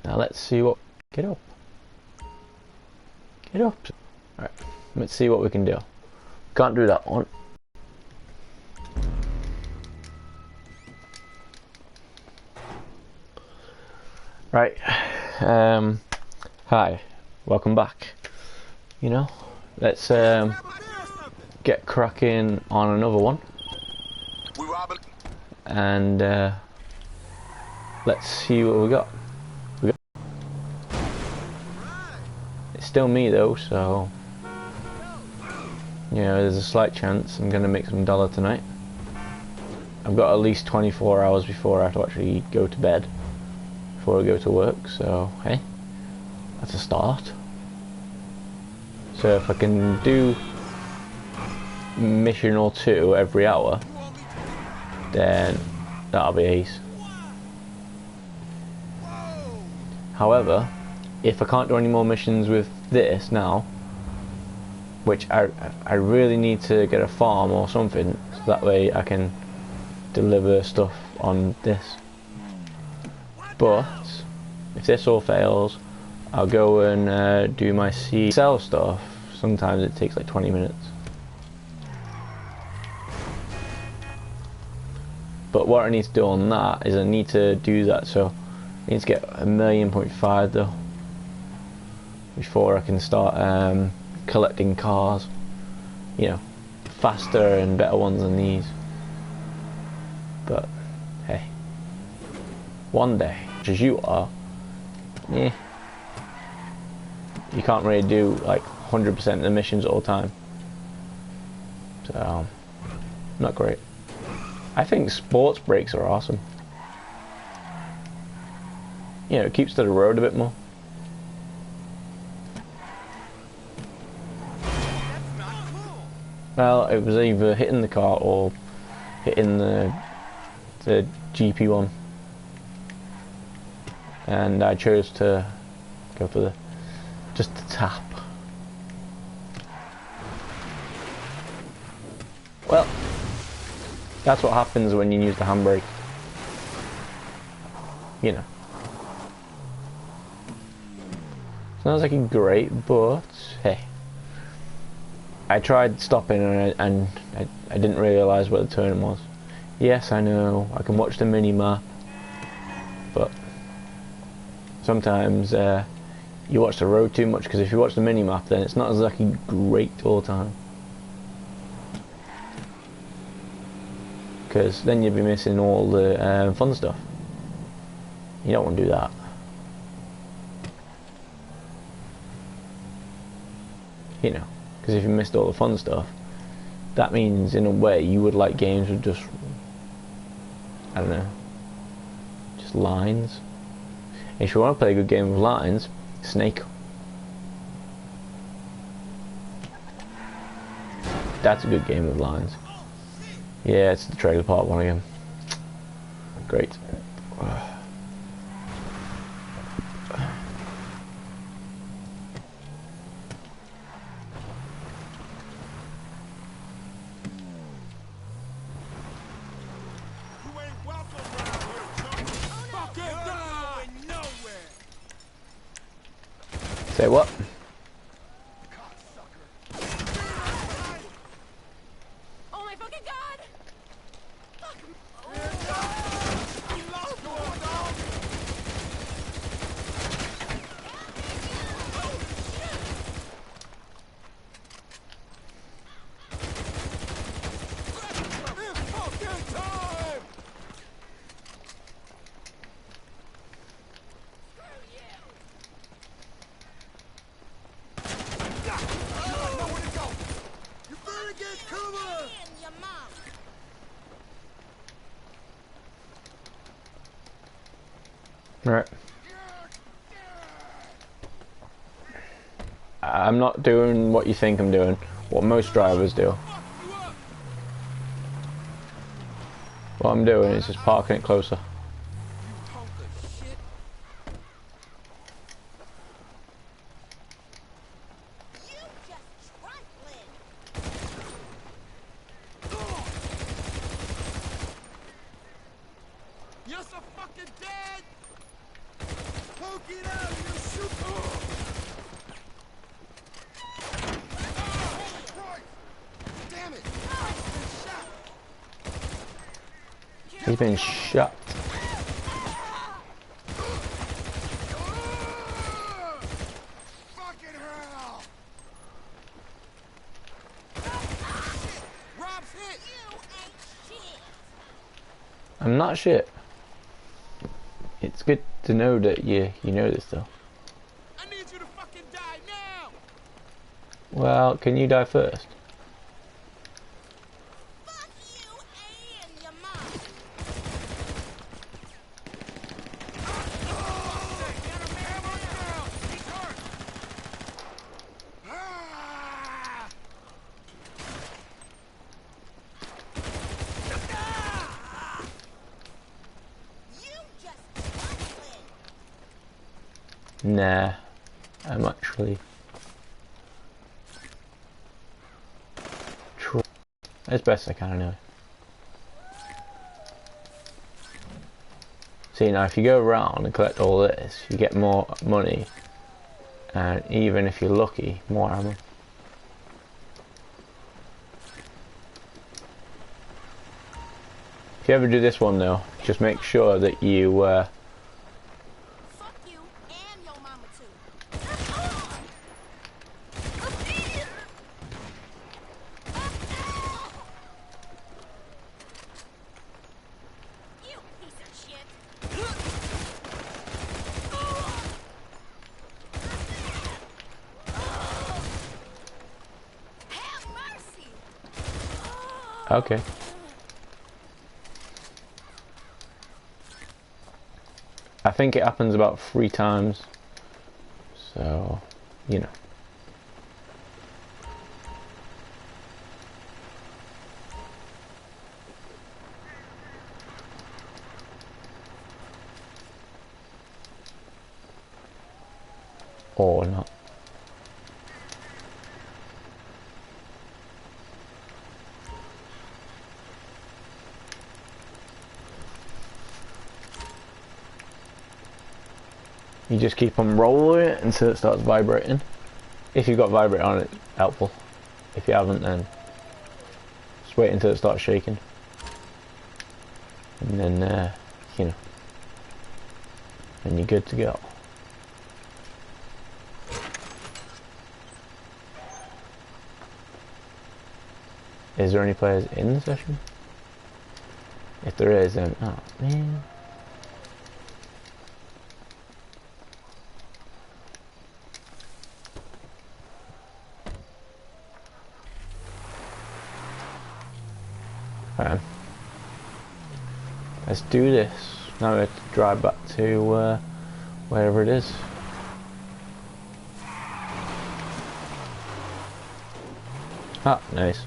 Now let's see what... Get up. Get up. Alright, let's see what we can do. Can't do that one. Right. Hi. Welcome back. You know, let's get cracking on another one. And let's see what we got. It's still me though, so you know, there's a slight chance I'm gonna make some dollar tonight. I've got at least 24 hours before I have to actually go to bed, before I go to work, so hey, that's a start. So if I can do mission or two every hour, then that'll be ace. However, if I can't do any more missions with this now, which I really need to get a farm or something, so that way I can deliver stuff on this. But if this all fails, I'll go and do my sell stuff. Sometimes it takes like 20 minutes. But what I need to do on that is I need to do that, so I need to get 1.5 million though before I can start collecting cars, you know, faster and better ones than these. But hey, one day, as you are, you can't really do like 100% of the missions all the time, so not great. I think sports brakes are awesome. You know, it keeps to the road a bit more. Well, it was either hitting the car or hitting the GP one, and I chose to go for just the tap. Well, that's what happens when you use the handbrake. You know. Sounds like a great, but hey. I tried stopping and I didn't realise where the turn was. Yes, I know, I can watch the mini-map, but sometimes you watch the road too much, because if you watch the mini-map then it's not exactly great all the time. Because then you'd be missing all the fun stuff. You don't want to do that. You know, because if you missed all the fun stuff, that means in a way you would like games with just, I don't know, just lines. If you want to play a good game with lines, Snake. That's a good game with lines. Yeah, it's the trailer park one again. Great. Say what? Oh my fucking god! Fuck. Right. I'm not doing what you think I'm doing, what most drivers do. What I'm doing is just parking it closer. You're so fucking dead! Who get out! You shoot! Damn it! He's been shot. Fucking hell! Rob's hit! You ain't shit. I'm not shit. It's good to know that you know this though. I need you to fucking die now! Well, can you die first? Fuck you and your mom. Ah! You just trifling. Nah, I'm actually as best I can anyway. See, now if you go around and collect all this, you get more money, and even if you're lucky, more ammo. If you ever do this one though, just make sure that you Fuck you and your mama too. You piece of shit. Have mercy. okay. I think it happens about 3 times, so you know. Or not. You just keep on rolling it until it starts vibrating. If you've got vibrate on it, helpful. If you haven't, then just wait until it starts shaking. And then, you know, then you're good to go. Is there any players in the session? If there is, then, oh man. Alright. Let's do this. Now we have to drive back to wherever it is. Ah, nice.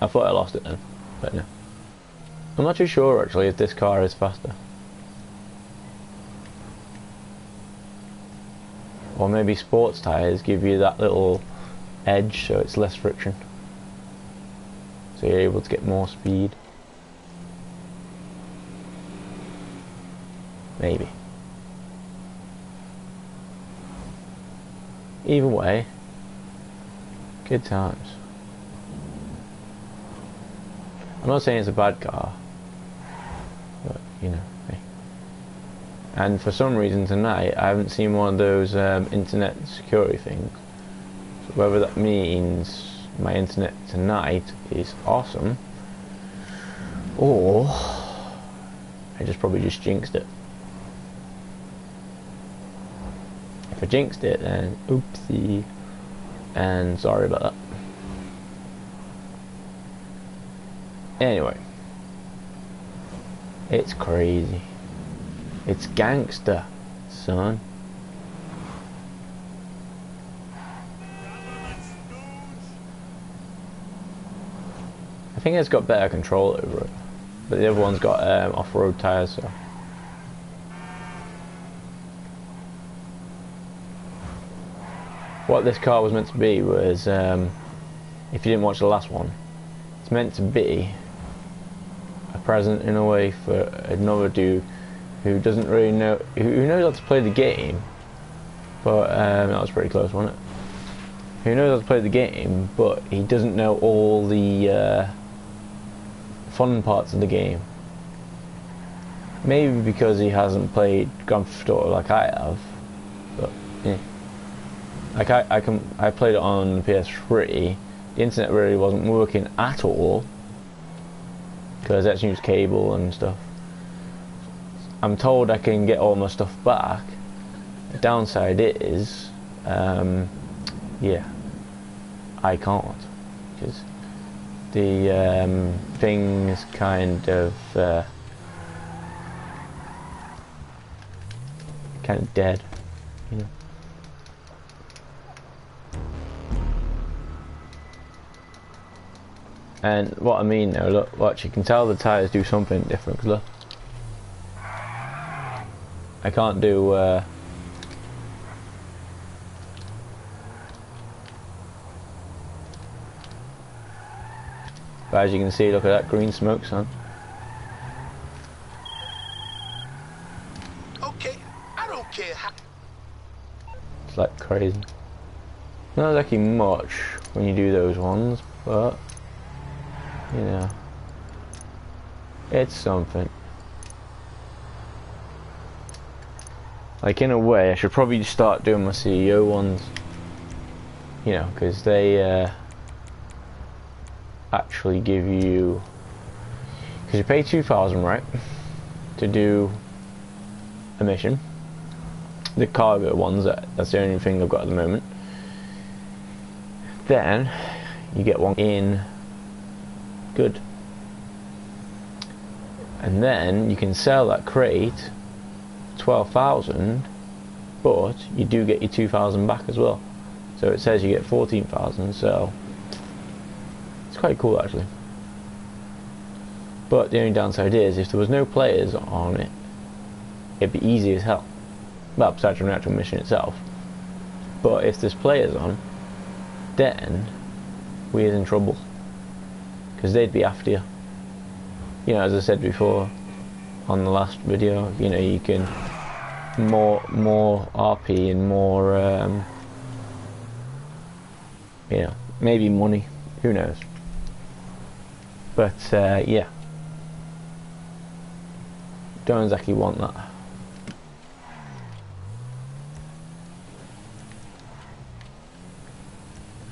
I thought I lost it then, but no. I'm not too sure actually if this car is faster. Or maybe sports tyres give you that little edge so it's less friction. So you're able to get more speed. Maybe. Either way, good times. I'm not saying it's a bad car, but you know, hey. And for some reason tonight I haven't seen one of those internet security things. So whether that means my internet tonight is awesome, or I probably just jinxed it. If I jinxed it, then oopsie, and sorry about that. Anyway, it's crazy. It's gangster, son. I think it's got better control over it, but the other one's got off-road tyres, so. What this car was meant to be was, if you didn't watch the last one, it's meant to be a present in a way for another dude who doesn't really know, who knows how to play the game, but that was pretty close, wasn't it? Who knows how to play the game, but he doesn't know all the fun parts of the game. Maybe because he hasn't played Grand Theft Auto like I have, but yeah. Like I played it on the PS3. The internet really wasn't working at all because I had to use cable and stuff. I'm told I can get all my stuff back. The downside is, yeah, I can't because the thing is kind of dead, you know. And what I mean now, look, watch, you can tell the tyres do something different, 'cause look. I can't do, but as you can see, look at that green smoke, son. Okay, I don't care how. It's like crazy. Not exactly much when you do those ones, but you know, it's something. Like, in a way, I should probably start doing my CEO ones, you know, because they actually give you, because you pay 2,000, right, to do a mission. The cargo ones, that's the only thing I've got at the moment. Then you get one in good, and then you can sell that crate 12,000, but you do get your 2,000 back as well. So it says you get 14,000, so it's quite cool actually. But the only downside is, if there was no players on it, it'd be easy as hell. Well, besides from the actual mission itself. But if there's players on, then we're in trouble, because they'd be after you. You know, as I said before on the last video, you know, you can more RP and more you know, maybe money, who knows. But yeah, don't exactly want that.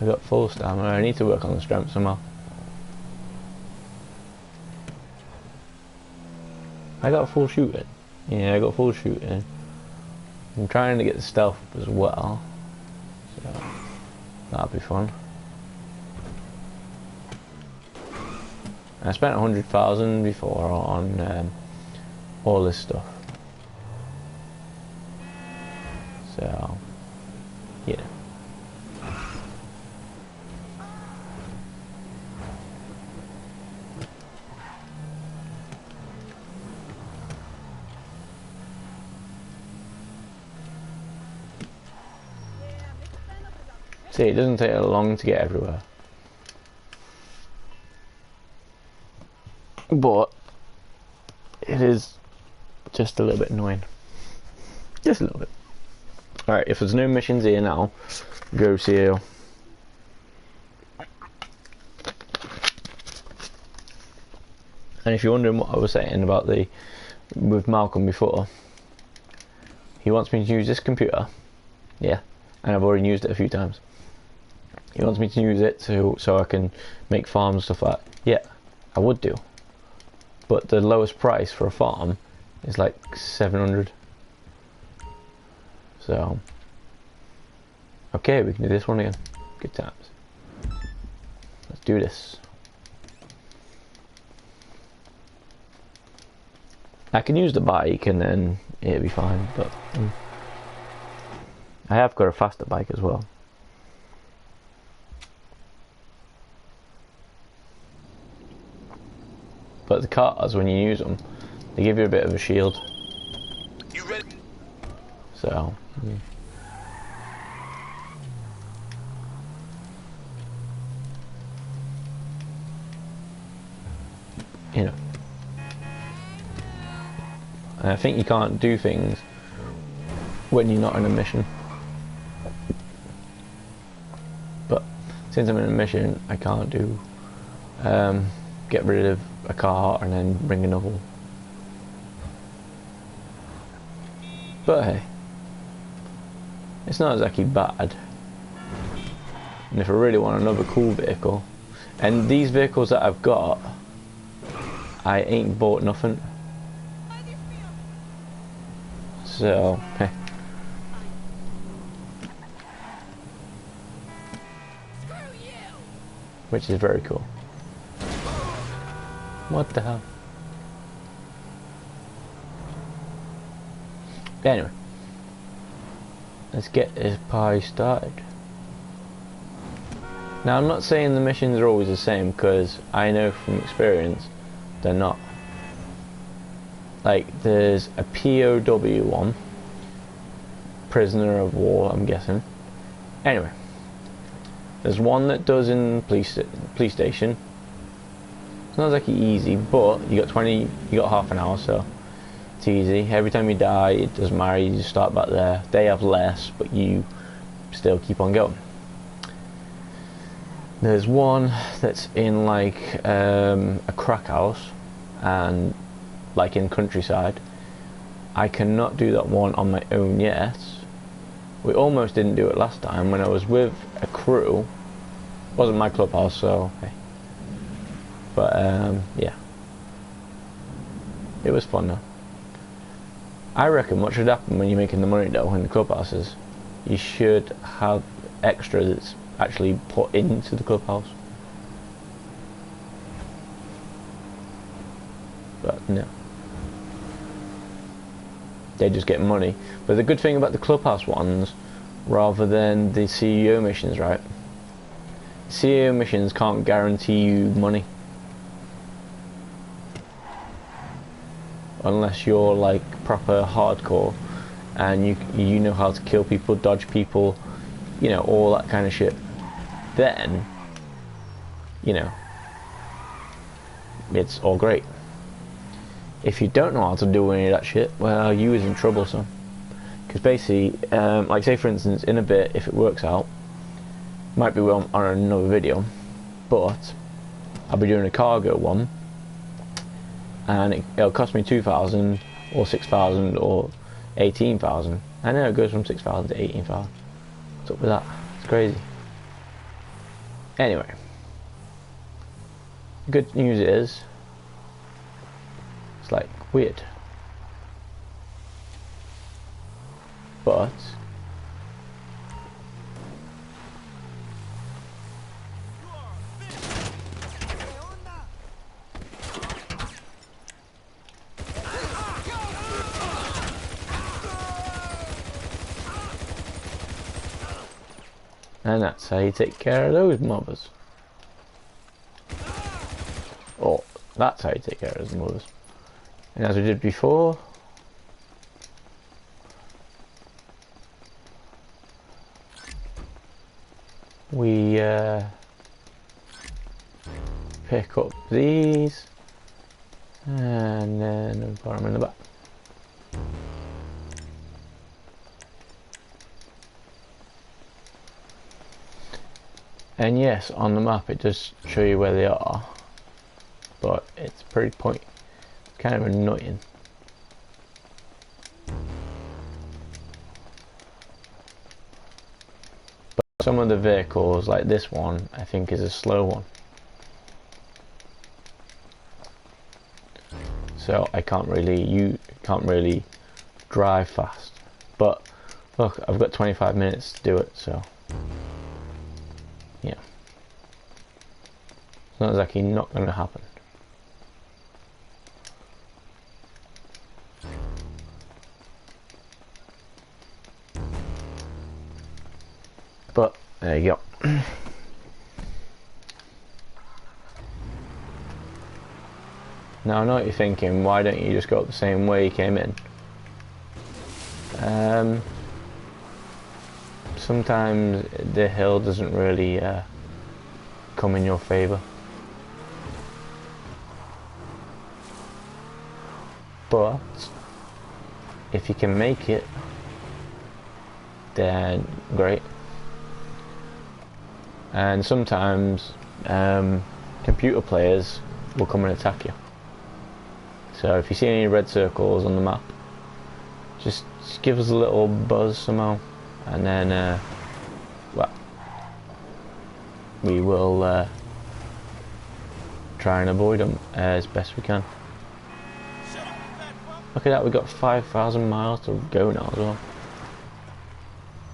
I got full stamina. I need to work on the strength somehow. I got full shooting. Yeah, I got full shooting. I'm trying to get the stealth up as well, so that'll be fun. I spent 100,000 before on all this stuff, so yeah. See, it doesn't take long to get everywhere, but it is just a little bit annoying. Just a little bit. Alright, if there's no missions here now, go CEO. And if you're wondering what I was saying about with Malcolm before, he wants me to use this computer, yeah, and I've already used it a few times. He wants me to use it so I can make farms and stuff like that. Yeah, I would do. But the lowest price for a farm is like 700. So, okay, we can do this one again. Good times. Let's do this. I can use the bike and then it'll be fine, but I have got a faster bike as well. But the cars, when you use them, they give you a bit of a shield. You ready? So, you know. And I think you can't do things when you're not in a mission. But since I'm in a mission, I can't do get rid of a car and then bring another one. But hey, it's not exactly bad. And if I really want another cool vehicle, and these vehicles that I've got, I ain't bought nothing. So, hey. Which is very cool. What the hell? Anyway, let's get this party started. Now, I'm not saying the missions are always the same, because I know from experience they're not. Like, there's a POW one, prisoner of war, I'm guessing. Anyway, there's one that does in police station. It's not exactly easy, but you got half an hour, so it's easy. Every time you die, it doesn't matter, you just start back there. They have less, but you still keep on going. There's one that's in like a crack house, and like in countryside. I cannot do that one on my own yet. We almost didn't do it last time when I was with a crew. It wasn't my clubhouse, so hey. But yeah, it was fun though. I reckon what should happen when you're making the money though in the clubhouses, you should have extra that's actually put into the clubhouse. But no, they just get money. But the good thing about the clubhouse ones, rather than the CEO missions, right? CEO missions can't guarantee you money unless you're like proper hardcore and you know how to kill people, dodge people, you know, all that kind of shit. Then, you know, it's all great. If you don't know how to do any of that shit, well, you is in trouble, son. Because basically, like say for instance, in a bit, if it works out, might be on another video, but I'll be doing a cargo one, and it'll cost me 2,000 or 6,000 or 18,000. I know it goes from 6,000 to 18,000. What's up with that? It's crazy. Anyway, good news is, it's like weird, but and that's how you take care of those mothers. Or that's how you take care of those mothers. And as we did before, we pick up these and then we put them in the back. And yes, on the map it does show you where they are, but it's pretty kind of annoying. But some of the vehicles, like this one, I think is a slow one. So you can't really drive fast. But look, I've got 25 minutes to do it, so yeah. It's not exactly not going to happen. But there you go. Now I know what you're thinking, why don't you just go up the same way you came in? Sometimes the hill doesn't really come in your favour. But if you can make it, then great. And sometimes computer players will come and attack you. So if you see any red circles on the map, just give us a little buzz somehow, and then well, we will try and avoid them as best we can. Look at that, we've got 5,000 miles to go now as well.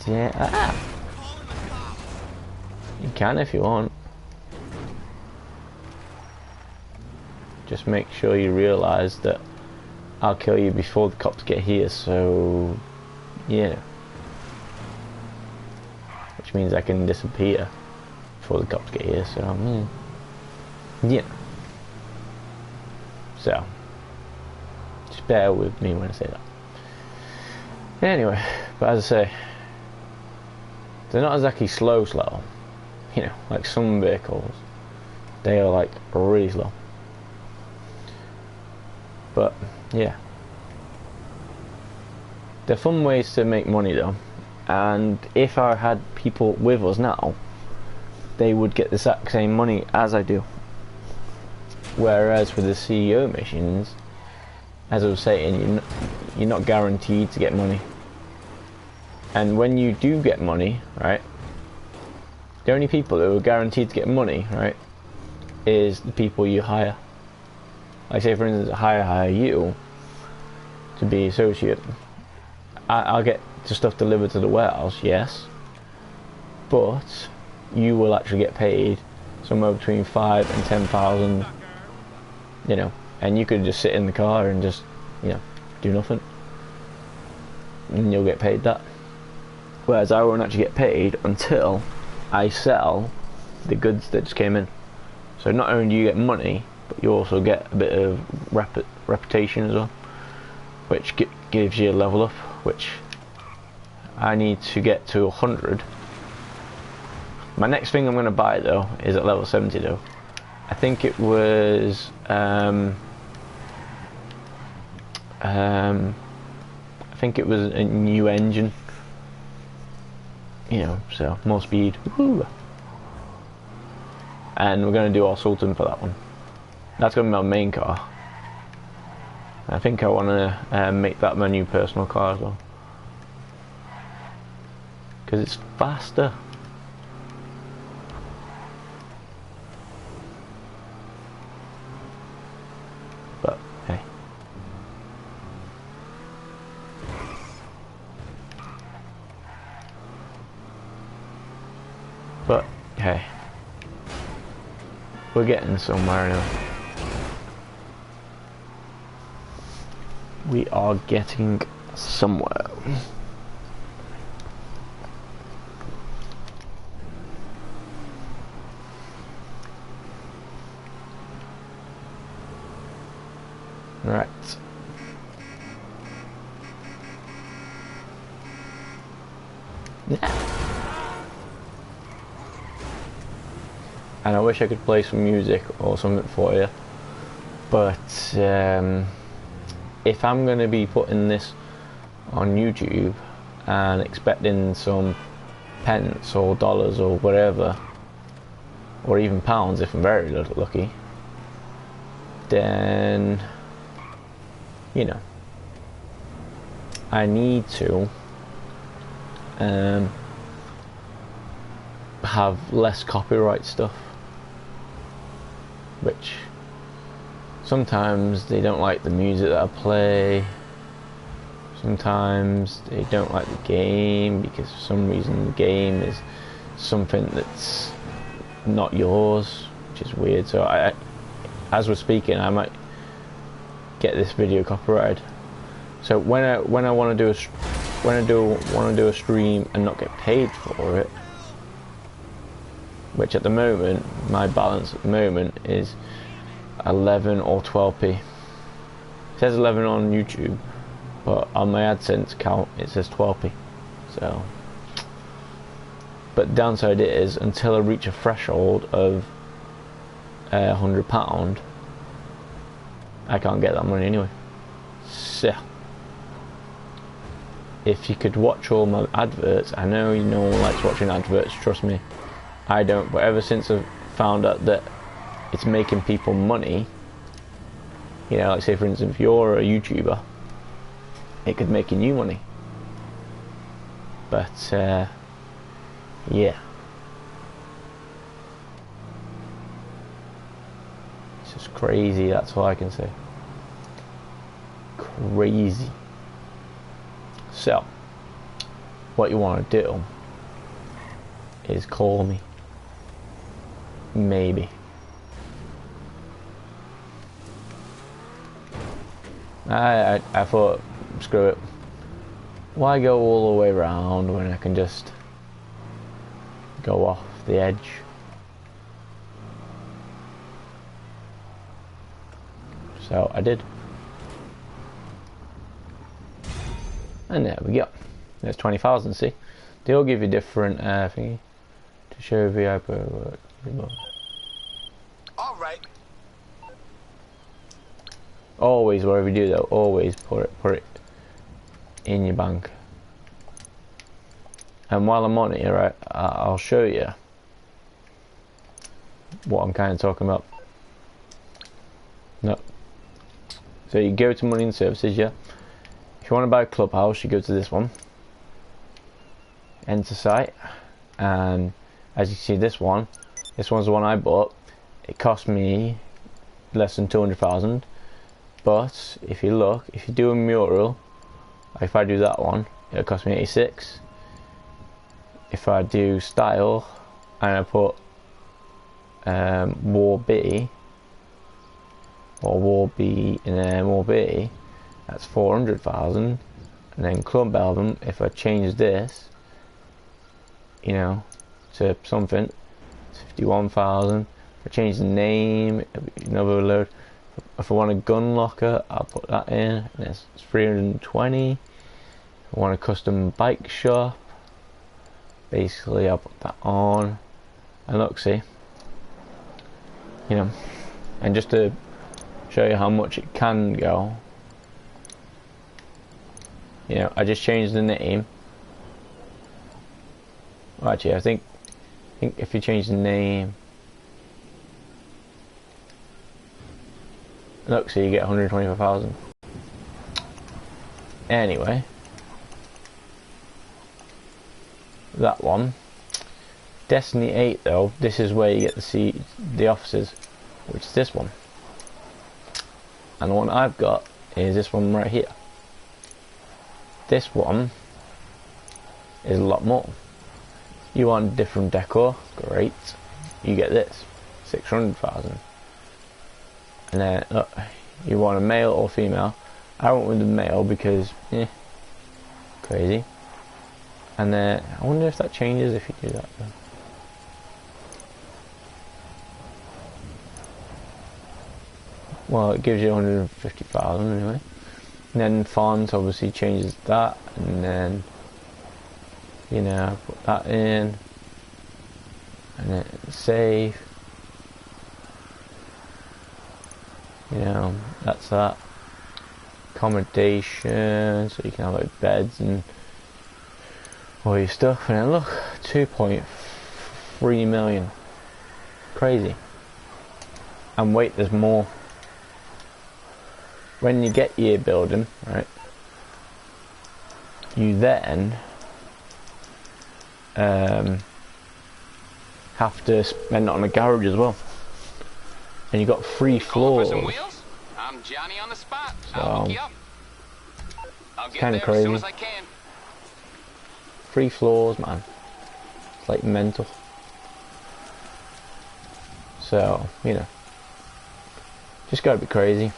Yeah, you can if you want. Just make sure you realise that I'll kill you before the cops get here, so yeah. Which means I can disappear before the cops get here, so yeah. So just bear with me when I say that. Anyway, but as I say, they're not exactly slow, you know, like some vehicles. They are like really slow. But yeah, they're fun ways to make money though, and if I had people with us now, they would get the exact same money as I do. Whereas with the CEO missions, as I was saying, you're not guaranteed to get money. And when you do get money, right, the only people who are guaranteed to get money, right, is the people you hire. Like say for instance, hire you to be associate. I'll get the stuff delivered to the warehouse, yes, but you will actually get paid somewhere between 5,000 and 10,000, you know, and you could just sit in the car and just, you know, do nothing, and you'll get paid that. Whereas I won't actually get paid until I sell the goods that just came in. So not only do you get money, but you also get a bit of reputation as well, which gives you a level up, which I need to get to 100. My next thing I'm going to buy though is at level 70 though. I think it was I think it was a new engine, you know, so more speed. Woo. And we're going to do our Sultan for that one. That's going to be my main car. I think I want to make that my new personal car as well, because it's faster. But hey, we're getting somewhere now. We are getting somewhere. Right. Yeah. And I wish I could play some music or something for you, but if I'm going to be putting this on YouTube and expecting some pence or dollars or whatever, or even pounds if I'm very lucky, then, you know, I need to have less copyright stuff, which sometimes they don't like the music that I play, sometimes they don't like the game because for some reason the game is something that's not yours, which is weird. So I, as we're speaking, I might get this video copyrighted. So when I want to do a stream and not get paid for it, which at the moment my balance at the moment is 11 or 12p. It says 11 on YouTube, but on my AdSense account it says 12p. So, but downside is until I reach a threshold of £100, I can't get that money anyway. So if you could watch all my adverts, I know no one likes watching adverts, trust me, I don't, but ever since I've found out that it's making people money, you know, like say for instance if you're a YouTuber, it could make you money, but yeah, it's just crazy, that's all I can say. Crazy. So what you want to do is call me, maybe. I thought, screw it, why go all the way around when I can just go off the edge. So I did. And there we go. There's 20,000, see? They all give you different thingy to show VIP work. All right. Always, whatever you do though, always put it in your bank. And while I'm on it, right, I'll show you what I'm kind of talking about. No. So you go to money and services, yeah. If you want to buy a Clubhouse, you go to this one, enter site, and as you see, this one's the one I bought. It cost me less than 200,000, but if you look, if you do a mural, like if I do that one, it'll cost me 86. If I do style and I put War B or War B and then War B, that's 400,000. And then club album, if I change this, you know, to something, it's 51,000. If I change the name, another load. If I want a gun locker, I'll put that in, and it's 320. If I want a custom bike shop, basically I'll put that on. And look, see, you know, and just to show you how much it can go, you know, I just changed the name. Well, actually, I think if you change the name, look, so you get 125,000. Anyway, that one, Destiny 8 though, this is where you get to see the officers, which is this one. And the one I've got is this one right here. This one is a lot more. You want different decor, great. You get this, 600,000. And then look, you want a male or female. I went with the male because, crazy. And then I wonder if that changes if you do that though. Well, it gives you 150,000 anyway. And then font obviously changes that, and then, you know, put that in, and then save. You know, that's that. Accommodation, so you can have like beds and all your stuff. And then look, 2.3 million. Crazy. And wait, there's more. When you get your building, right, you then have to spend it on a garage as well. And you got 3 floors. Going for some wheels? I'm Johnny on the spot. So, I'll hook you up. I'll get kinda there as soon crazy. as I can. 3 floors, man. It's like mental. So, you know, just gotta be crazy.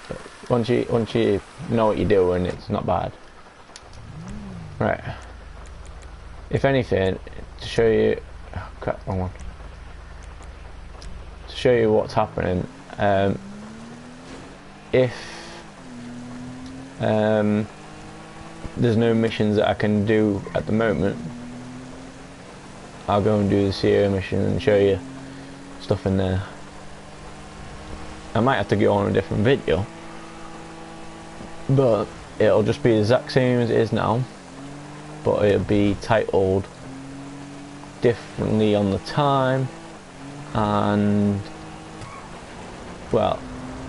But once you know what you're doing, it's not bad. Right. If anything, to show you, oh crap, wrong one. To show you what's happening, if there's no missions that I can do at the moment, I'll go and do the CEO mission and show you stuff in there. I might have to go on a different video, but it'll just be the exact same as it is now, but it'll be titled differently on the time and, well,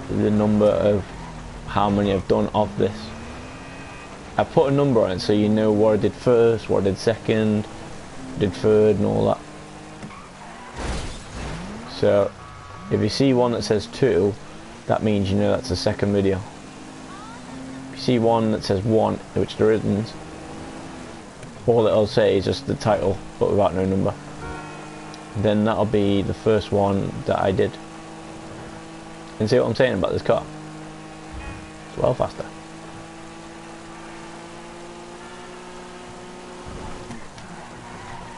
the number of how many I've done of this. I put a number on it so you know what I did first, what I did second, did third and all that. So if you see one that says 2, that means you know that's the second video. If you see one that says 1, which there isn't, all it'll say is just the title but without no number. Then that'll be the first one that I did. And see what I'm saying about this car? It's well faster.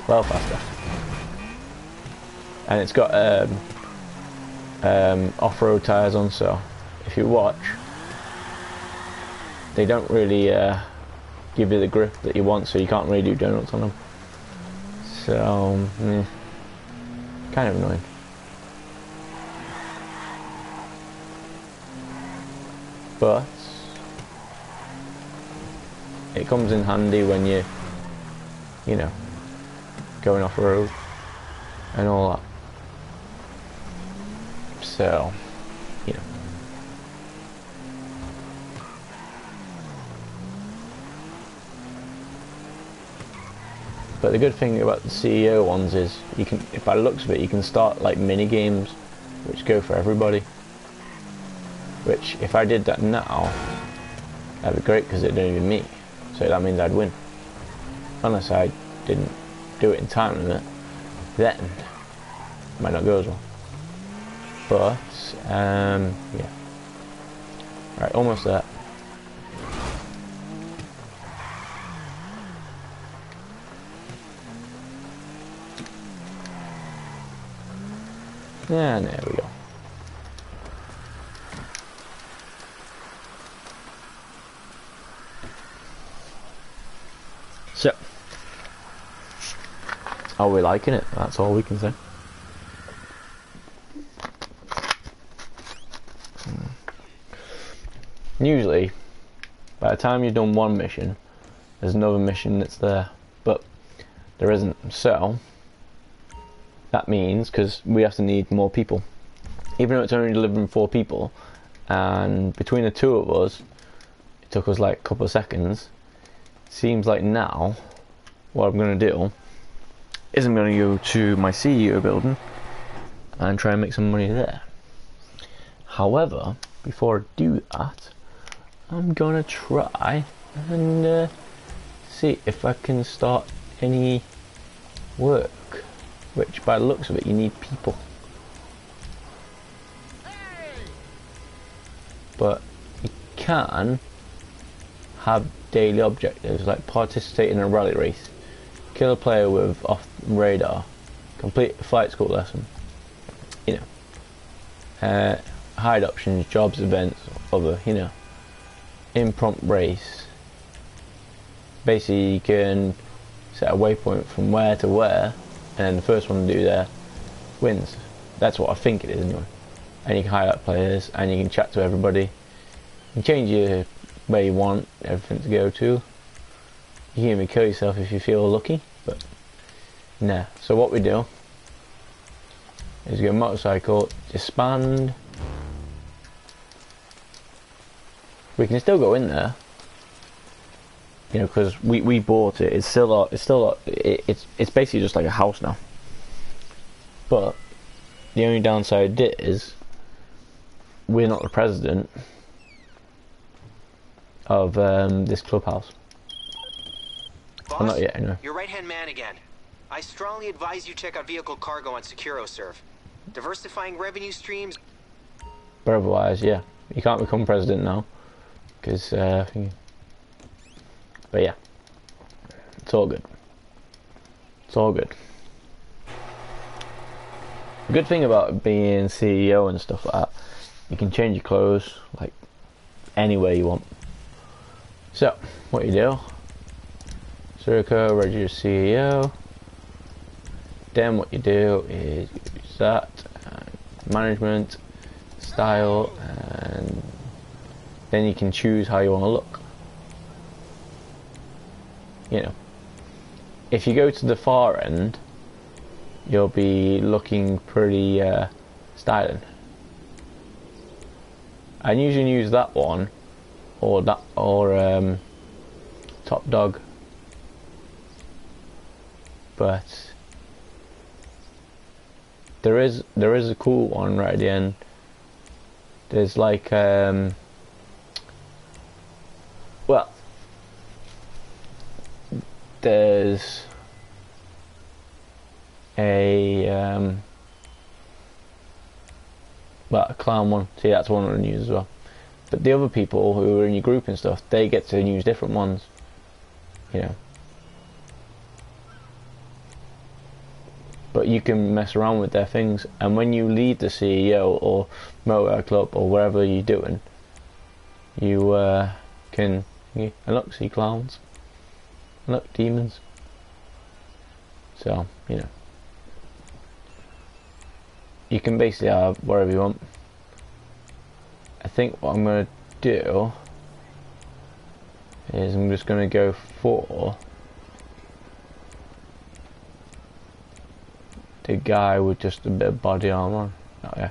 Well faster. And it's got off-road tyres on, so if you watch, they don't really give you the grip that you want, so you can't really do donuts on them. So, kind of annoying. But it comes in handy when you know, going off road and all that. So, you know. But the good thing about the CEO ones is you can, by the looks of it, you can start like mini games which go for everybody. Which, if I did that now, that'd be great because it don't even me. So that means I'd win. Unless I didn't do it in time limit, then it might not go as well. But yeah. Right, almost there. And there we go. So, are we liking it? That's all we can say. Usually, by the time you've done one mission, there's another mission that's there, but there isn't. So, that means, because we have to need more people, even though it's only delivering 4 people, and between the 2 of us, it took us like a couple of seconds. Seems like now, what I'm going to do is I'm going to go to my CEO building and try and make some money there. However, before I do that, I'm going to try and see if I can start any work, which by the looks of it, you need people. But you can have daily objectives like participate in a rally race, kill a player with off radar, complete a flight school lesson, you know, hide options, jobs, events, other, you know, impromptu race. Basically you can set a waypoint from where to where, and the first one to do there wins. That's what I think it is anyway. And you can highlight players and you can chat to everybody. You can change your where you want everything to go to. You can even kill yourself if you feel lucky, but nah. So what we do is go motorcycle, disband. We can still go in there, you know, because we bought it. It's basically just like a house now. But the only downside is we're not the president of this clubhouse. Boss, well, not yet, anyway. Your right-hand man again. I strongly advise you check out vehicle cargo on SecuroServe. Diversifying revenue streams. But otherwise, yeah, you can't become president now, because. But yeah, it's all good. It's all good. The good thing about being CEO and stuff like that, you can change your clothes like anywhere you want. So, what you do, Circo, register CEO, then what you do is use that, management, style, and then you can choose how you want to look. you know, if you go to the far end, you'll be looking pretty styling. I usually use that one or Top Dog, but there is a cool one right at the end. There's like well, there's a well, a clown one. See, that's one I can use as well. But the other people who are in your group and stuff, they get to use different ones, you know. But you can mess around with their things, and when you lead the CEO or motor club or wherever you're doing, you can and look, see clowns, and look, demons. So, you know, you can basically have whatever you want. I think what I'm going to do is I'm just going to go for the guy with just a bit of body armor. Oh yeah.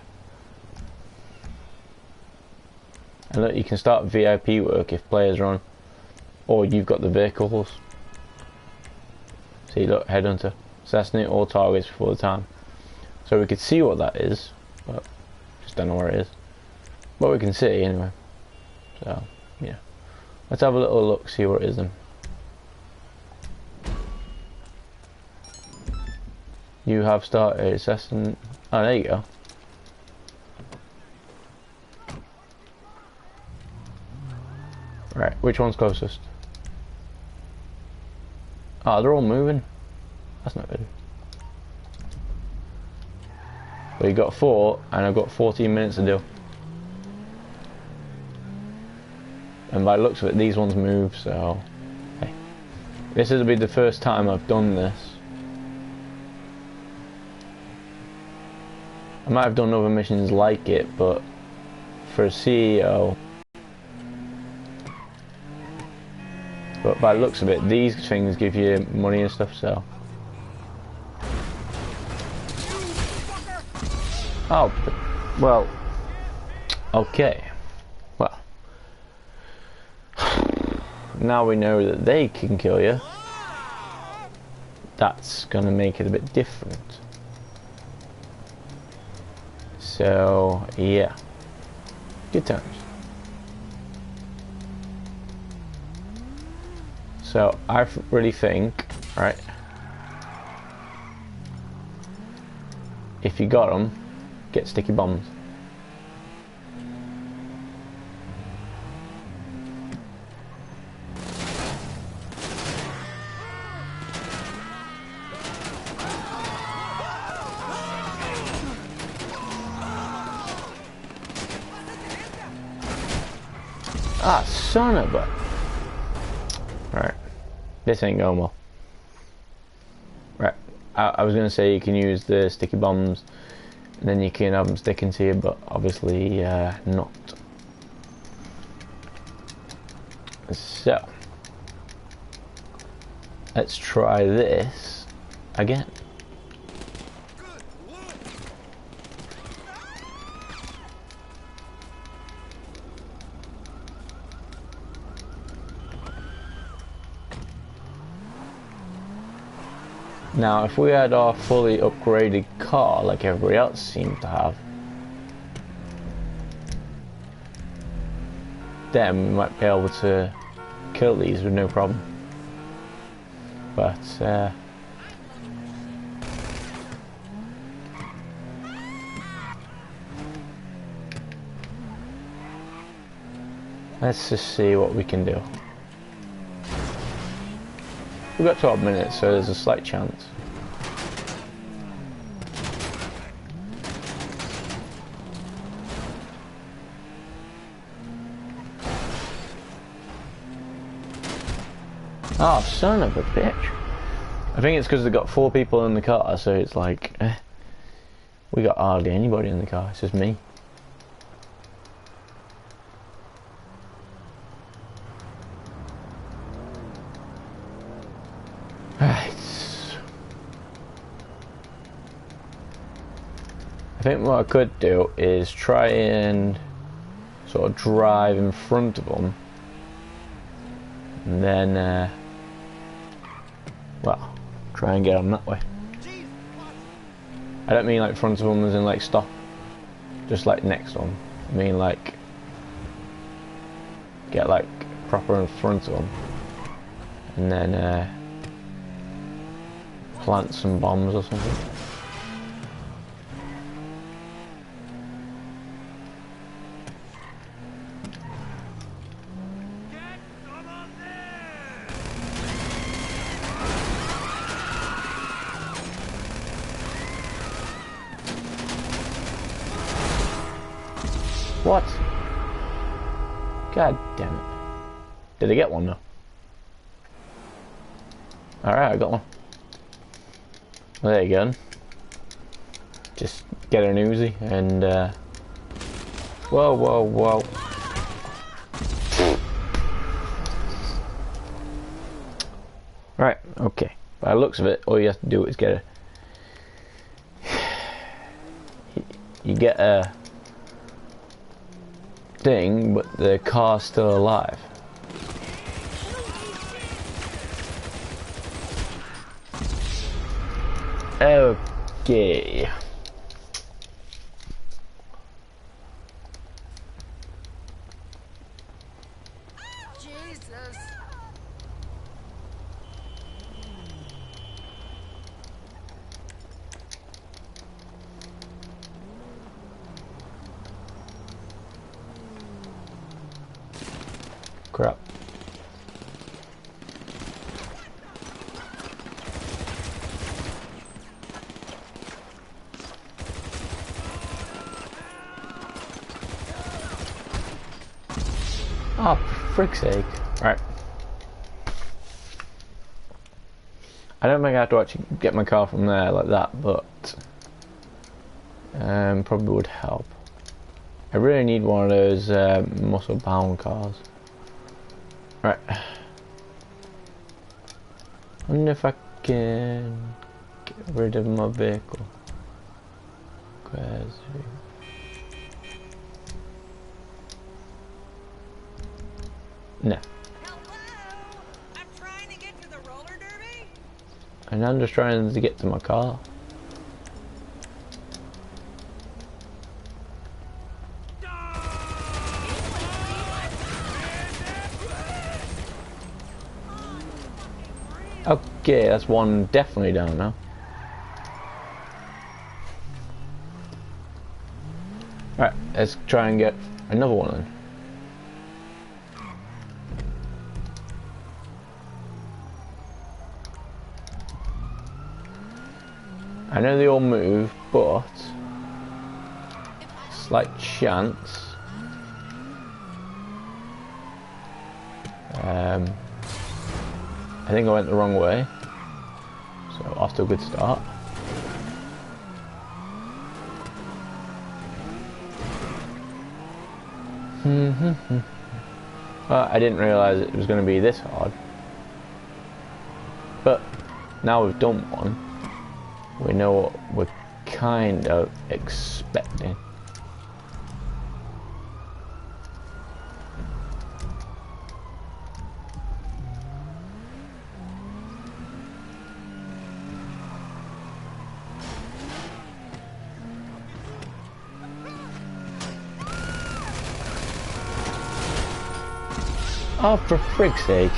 And look, you can start VIP work if players are on, or you've got the vehicles. See, look, Headhunter. Assassinate all targets before the time. So we could see what that is, but just don't know where it is. But we can see anyway. So, yeah. Let's have a little look, see what it is then. You have started assassin. Oh, there you go. Right, which one's closest? Oh, they're all moving. That's not good. Well, you got 4, and I've got 14 minutes to do. And by the looks of it, these ones move, so... Hey. This will be the first time I've done this. I might have done other missions like it, but... For a CEO... But by the looks of it, these things give you money and stuff, so... Oh, well... Okay. Well... Now we know that they can kill you. That's gonna make it a bit different. So, yeah. Good times. So, I really think, right, if you got them, get sticky bombs. Ah, son of a... Right. This ain't going well. Right. I was going to say you can use the sticky bombs and then you can have them sticking to you, but obviously not. So. Let's try this again. Now, if we had our fully upgraded car like everybody else seems to have, then we might be able to kill these with no problem. But, let's just see what we can do. We've got 12 minutes, so there's a slight chance. Oh, son of a bitch. I think it's because they've got 4 people in the car, so it's like, we got hardly anybody in the car, it's just me. Right. I think what I could do is try and sort of drive in front of them, and then, well, try and get them that way. I don't mean like front of them as in like stop, just like next to them. I mean like get like proper in front of them, and then plant some bombs or something. What? God damn it. Did I get one though? Alright, I got one. Well, there you go. Just get an Uzi and whoa, whoa, whoa. Right, okay. By the looks of it, all you have to do is get you get a thing, but the car's still alive. Okay. Jesus. Crap. Oh, for frick's sake. Right. I don't think I have to actually get my car from there like that, but probably would help. I really need one of those muscle bound cars. Right. I wonder if I can get rid of my vehicle. Where's it? No. I'm trying to get to the roller derby. And I'm just trying to get to my car. Okay, that's one definitely down now. Right, let's try and get another one then. I know they all move, but slight chance. I think I went the wrong way, so off to a good start. Well, I didn't realise it was going to be this hard, but now we've done one, we know what we're kind of expecting. Oh, for frick's sake.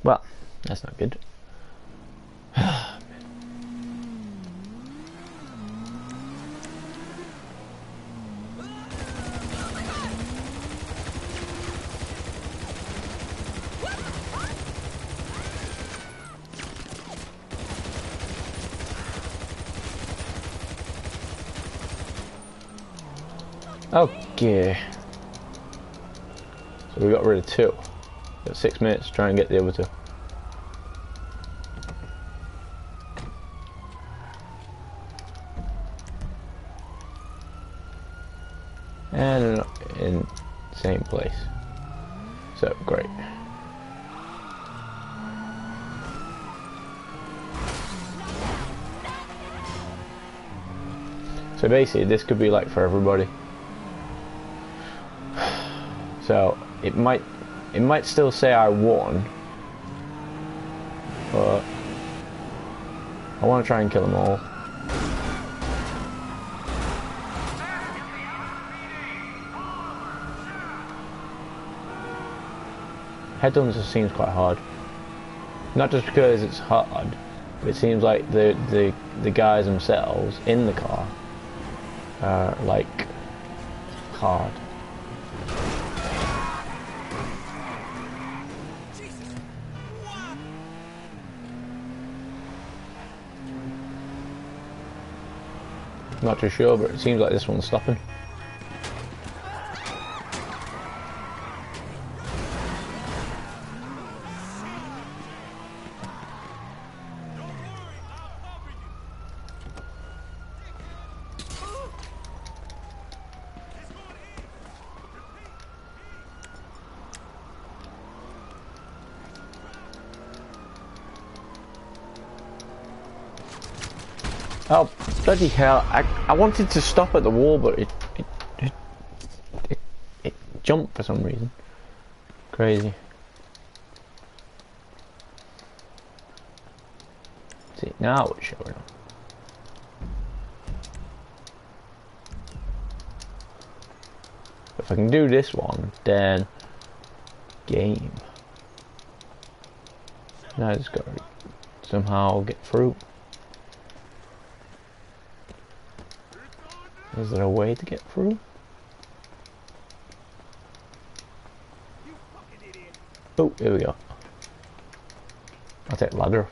Well, that's not good. Okay. So we got rid of two. Got 6 minutes to try and get the other two. And in the same place. So great. So basically, this could be like for everybody. So it might still say I won, but I want to try and kill them all. Head-ons just seems quite hard. Not just because it's hard, but it seems like the guys themselves in the car are like hard. Not too sure, but it seems like this one's stopping. Oh, bloody hell. I wanted to stop at the wall, but it jumped for some reason. Crazy. See, now it's showing up. If I can do this one, then game. Now I just gotta somehow get through. Is there a way to get through? Oh, here we go. I'll take ladder.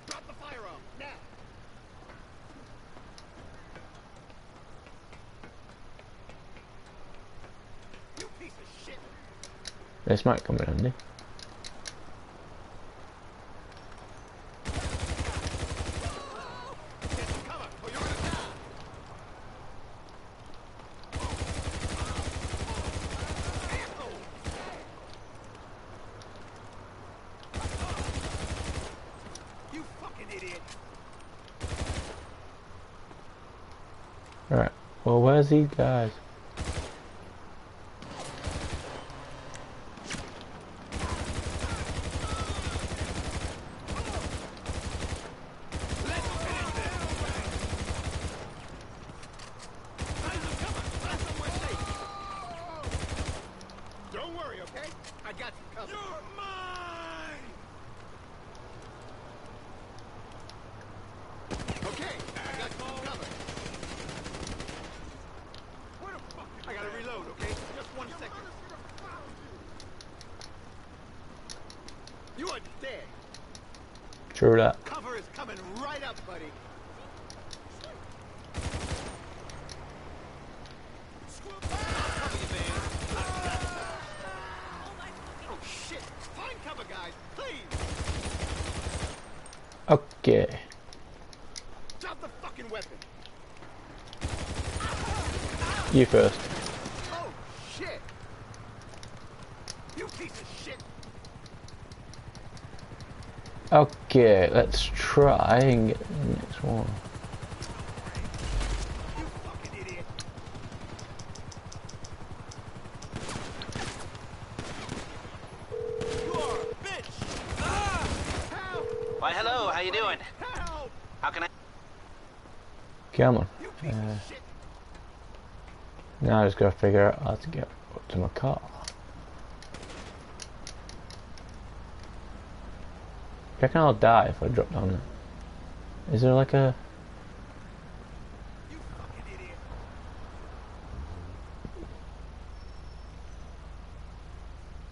Drop the firearm now. You piece of shit. This might come in handy. Alright, well, where's these guys? Don't worry, okay? I got you covered. You're mine! Okay, I got you covered. Where the fuck? I gotta reload, okay? Just 1 second. You are dead. True that. Cover is coming right up, buddy. Oh shit! Find cover, guys, please. Okay. Drop the fucking weapon. You first. Oh shit! You piece of shit! Okay, let's try and get the next one. You fucking idiot! You are a bitch! Ah! Help! Why, hello, how you doing? Help! How can I... Come on. You piece of shit! Now I just gotta figure out how to get up to my car. I reckon I'll die if I drop down there. Is there like a... You fucking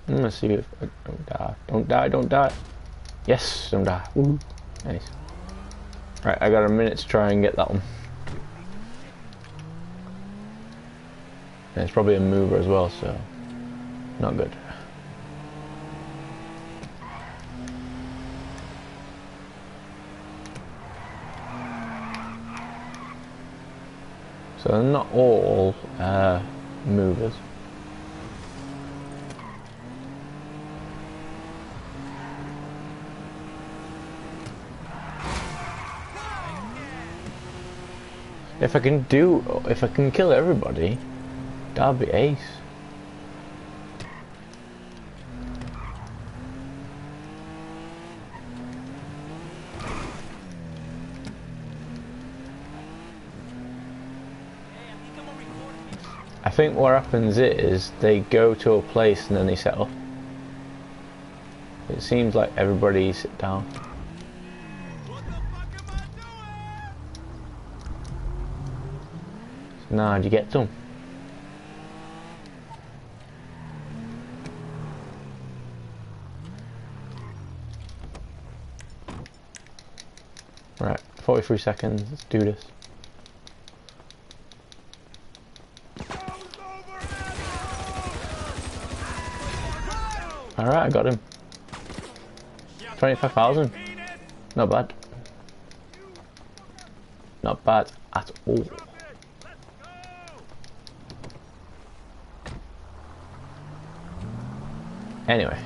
idiot! Let's see if I don't die. Don't die, don't die. Yes, don't die. Woo. Nice. Right, I got a minute to try and get that one. And it's probably a mover as well, so not good. So they're not all movers. If I can kill everybody, that'd be ace. I think what happens is they go to a place and then they settle. It seems like everybody sit down. What the fuck am I doing? So now how do you get to them? Right, 43 seconds, let's do this. Alright, I got him. 25,000. Not bad. Not bad at all. Anyway.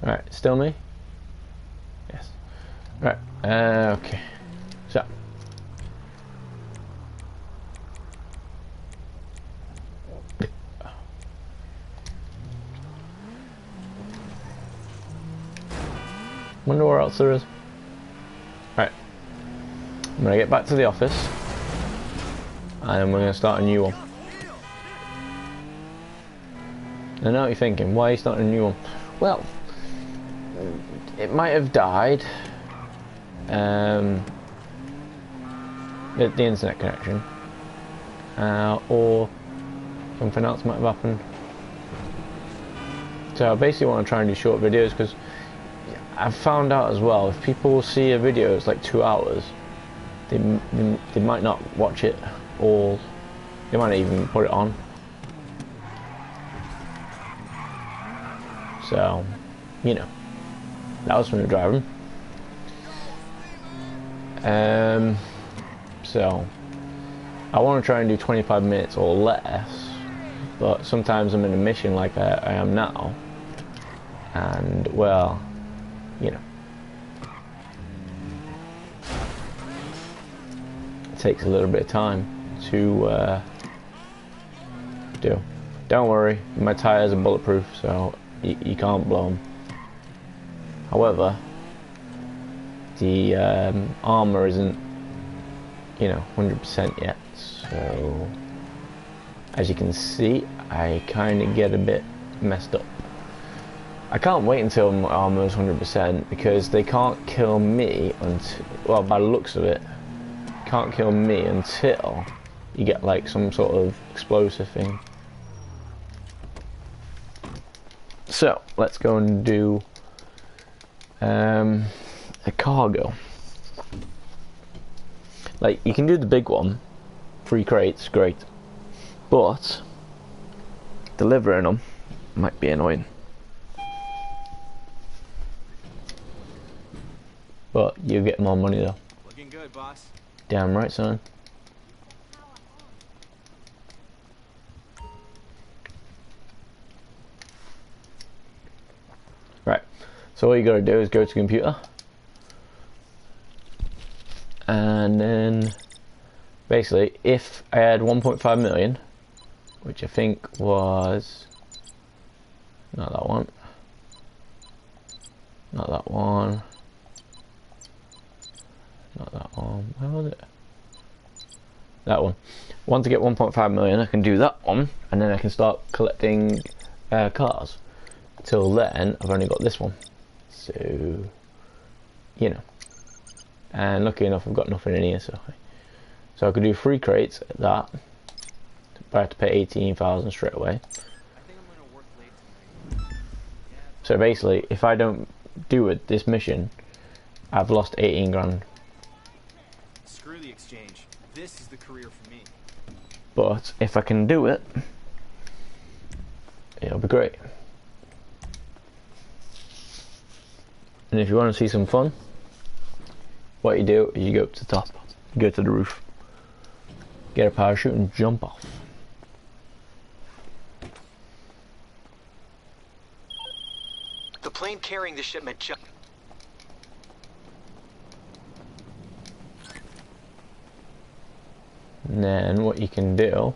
Alright, still me? Yes. Right, okay. So. Wonder where else there is. Right. I'm gonna get back to the office. And we're gonna start a new one. I know what you're thinking, why are you starting a new one? Well, it might have died. The internet connection. Or something else might have happened. So I basically want to try and do short videos because I've found out as well, if people see a video that's like 2 hours, they might not watch it all. They might not even put it on. So, you know, that was from the driving. So I want to try and do 25 minutes or less, but sometimes I'm in a mission like I am now, and well, you know, it takes a little bit of time to do. Don't worry, my tires are bulletproof, so you can't blow them. However, the armor isn't, you know, 100% yet, so as you can see, I kind of get a bit messed up. I can't wait until my armor is 100% because they can't kill me until, well, by the looks of it, can't kill me until you get like some sort of explosive thing. So let's go and do a cargo. Like, you can do the big one, 3 crates, great, but delivering them might be annoying. But you get more money though. Looking good, boss. Damn right, son. Right, so all you gotta do is go to computer, and then basically if I had 1.5 million, which I think was not that one, not that one, not that one, where was it? That one. Once I get 1.5 million, I can do that one, and then I can start collecting cars. Till then, I've only got this one, so you know. And lucky enough, I've got nothing in here, so I could do 3 crates at that, but I have to pay 18,000 straight away. I think I'm gonna work late tonight. So basically, if I don't do it, this mission, I've lost 18 grand. Screw the exchange. This is the career for me. But if I can do it, it'll be great. And if you want to see some fun, what you do is you go up to the top, you go to the roof. get a parachute and jump off. The plane carrying the shipment just... And then what you can do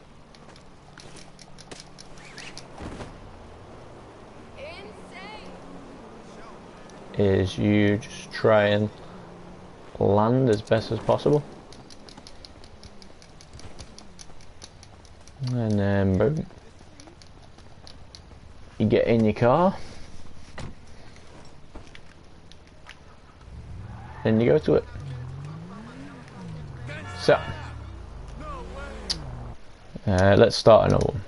is you just try and land as best as possible. And then boom. You get in your car. Then you go to it. So let's start another one.